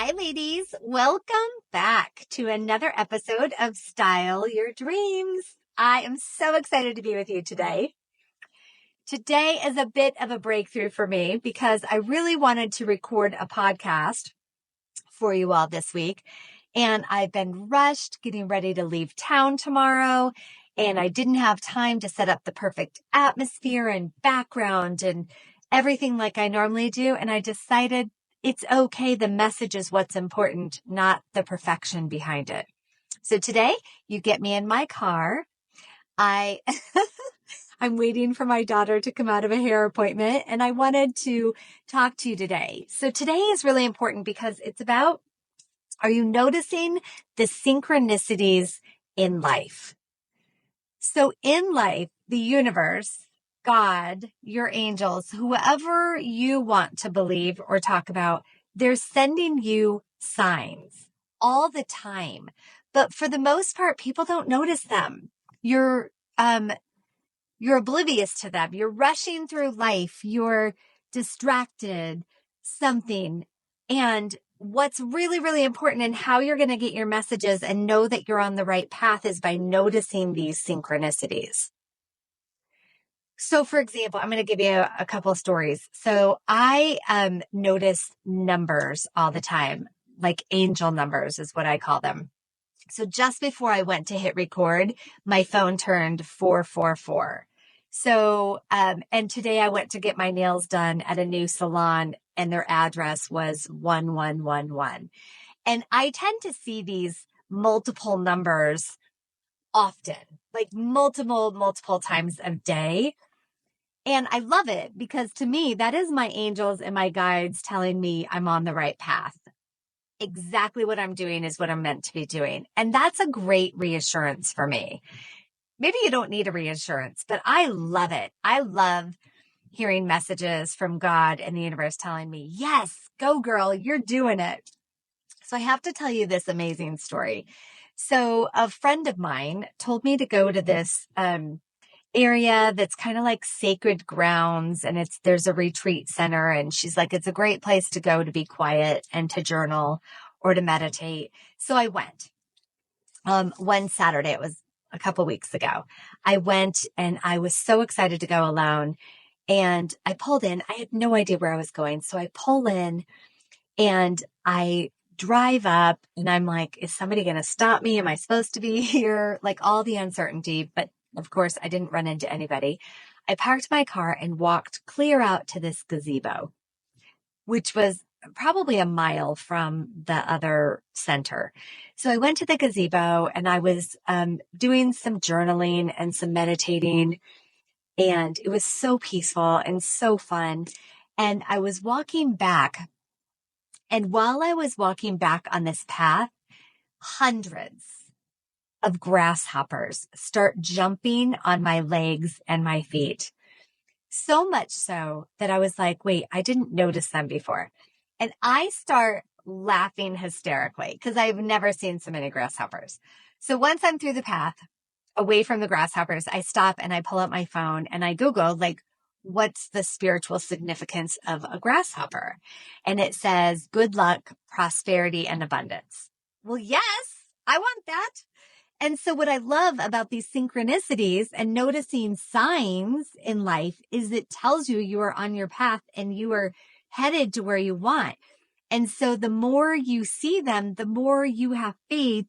Hi, ladies. Welcome back to another episode of Style Your Dreams. I am so excited to be with you today. Today is a bit of a breakthrough for me because I really wanted to record a podcast for you all this week. And I've been rushed getting ready to leave town tomorrow. And I didn't have time to set up the perfect atmosphere and background and everything like I normally do. And I decided it's okay. The message is what's important, not the perfection behind it. So today you get me in my car. I'm waiting for my daughter to come out of a hair appointment and I wanted to talk to you today. So today is really important because it's about, are you noticing the synchronicities in life? So in life, the universe, God, your angels, whoever you want to believe or talk about, they're sending you signs all the time. But for the most part, people don't notice them. You're oblivious to them. You're rushing through life. You're distracted, something. And what's really, really important and how you're going to get your messages and know that you're on the right path is by noticing these synchronicities. So for example, I'm going to give you a couple of stories. So I notice numbers all the time, like angel numbers is what I call them. So just before I went to hit record, my phone turned 444. So, and today I went to get my nails done at a new salon and their address was 1111. And I tend to see these multiple numbers often, like multiple times a day. And I love it because to me, that is my angels and my guides telling me I'm on the right path. Exactly what I'm doing is what I'm meant to be doing. And that's a great reassurance for me. Maybe you don't need a reassurance, but I love it. I love hearing messages from God and the universe telling me, yes, go girl, you're doing it. So I have to tell you this amazing story. So a friend of mine told me to go to this, area that's kind of like sacred grounds and there's a retreat center. And she's like, it's a great place to go to be quiet and to journal or to meditate. So I went, one Saturday, it was a couple weeks ago. I went and I was so excited to go alone and I pulled in. I had no idea where I was going. So I pull in and I drive up and I'm like, is somebody going to stop me? Am I supposed to be here? Like all the uncertainty, but of course, I didn't run into anybody. I parked my car and walked clear out to this gazebo, which was probably a mile from the other center. So I went to the gazebo and I was doing some journaling and some meditating. And it was so peaceful and so fun. And I was walking back. And while I was walking back on this path, hundreds of grasshoppers start jumping on my legs and my feet. So much so that I was like, wait, I didn't notice them before. And I start laughing hysterically because I've never seen so many grasshoppers. So once I'm through the path away from the grasshoppers, I stop and I pull out my phone and I Google like, what's the spiritual significance of a grasshopper? And it says good luck, prosperity, and abundance. Well, yes, I want that. And so what I love about these synchronicities and noticing signs in life is it tells you you are on your path and you are headed to where you want. And so the more you see them, the more you have faith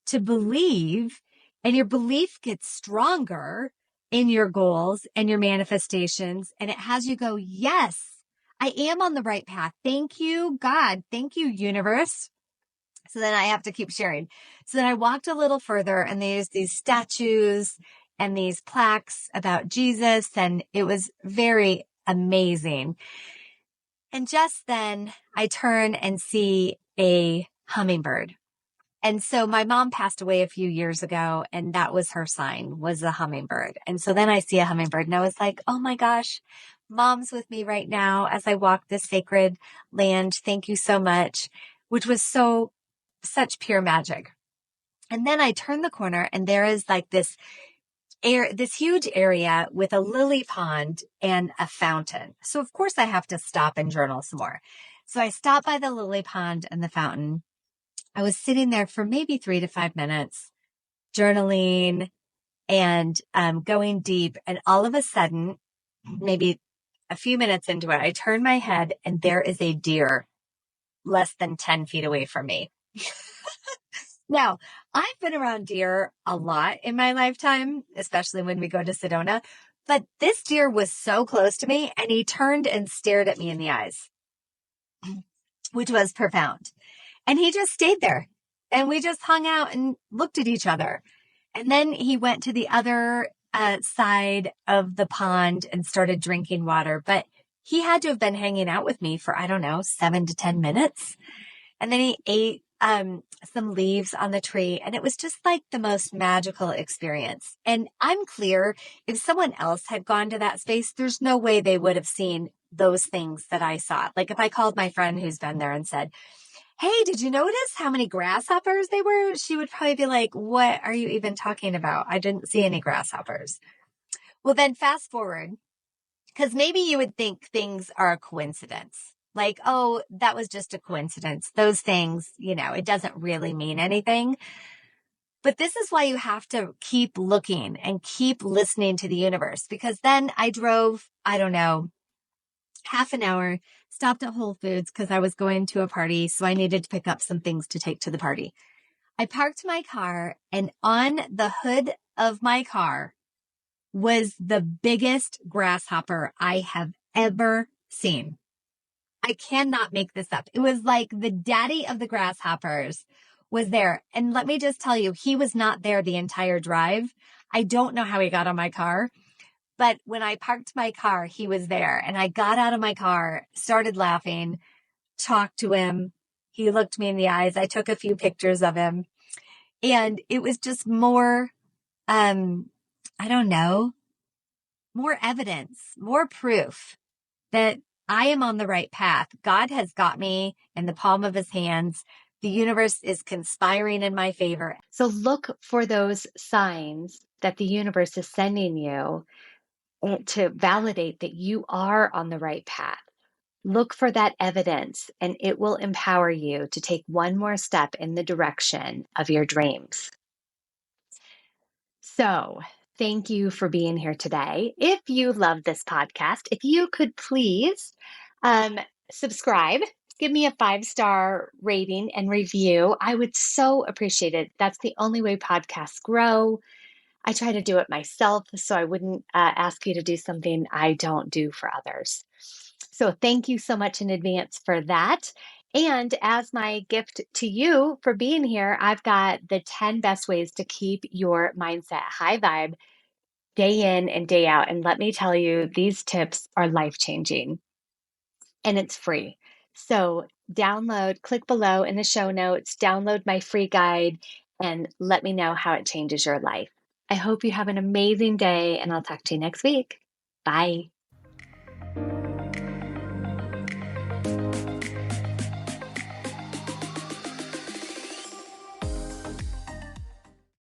to believe, and your belief gets stronger in your goals and your manifestations. And it has you go, yes, I am on the right path. Thank you, God. Thank you, universe. So then I have to keep sharing. So then I walked a little further and there's these statues and these plaques about Jesus. And it was very amazing. And just then I turn and see a hummingbird. And so my mom passed away a few years ago and that was her sign, was a hummingbird. And so then I see a hummingbird and I was like, oh my gosh, mom's with me right now as I walk this sacred land. Thank you so much, which was such pure magic. And then I turn the corner and there is like this huge area with a lily pond and a fountain. So of course I have to stop and journal some more. So I stopped by the lily pond and the fountain. I was sitting there for maybe 3 to 5 minutes, journaling and going deep. And all of a sudden, maybe a few minutes into it, I turn my head and there is a deer less than 10 feet away from me. Now, I've been around deer a lot in my lifetime, especially when we go to Sedona, but this deer was so close to me and he turned and stared at me in the eyes, which was profound. And he just stayed there and we just hung out and looked at each other. And then he went to the other side of the pond and started drinking water, but he had to have been hanging out with me for, I don't know, 7 to 10 minutes. And then he ate some leaves on the tree. And it was just like the most magical experience. And I'm clear, if someone else had gone to that space, there's no way they would have seen those things that I saw. Like if I called my friend who's been there and said, hey, did you notice how many grasshoppers they were? She would probably be like, what are you even talking about? I didn't see any grasshoppers. Well, then fast forward, because maybe you would think things are a coincidence. Like, oh, that was just a coincidence. Those things, it doesn't really mean anything. But this is why you have to keep looking and keep listening to the universe. Because then I drove, I don't know, half an hour, stopped at Whole Foods because I was going to a party. So I needed to pick up some things to take to the party. I parked my car and on the hood of my car was the biggest grasshopper I have ever seen. I cannot make this up. It was like the daddy of the grasshoppers was there. And let me just tell you, he was not there the entire drive. I don't know how he got on my car, but when I parked my car, he was there. And I got out of my car, started laughing, talked to him. He looked me in the eyes. I took a few pictures of him. And it was just more, I don't know, more evidence, more proof that I am on the right path. God has got me in the palm of his hands. The universe is conspiring in my favor. So look for those signs that the universe is sending you to validate that you are on the right path. Look for that evidence and it will empower you to take one more step in the direction of your dreams. So, thank you for being here today. If you love this podcast, if you could please subscribe, give me a 5-star rating and review. I would so appreciate it. That's the only way podcasts grow. I try to do it myself, so I wouldn't ask you to do something I don't do for others. So thank you so much in advance for that. And as my gift to you for being here, I've got the 10 best ways to keep your mindset high vibe day in and day out. And let me tell you, these tips are life-changing and it's free. So click below in the show notes, download my free guide, and let me know how it changes your life. I hope you have an amazing day, and I'll talk to you next week. Bye.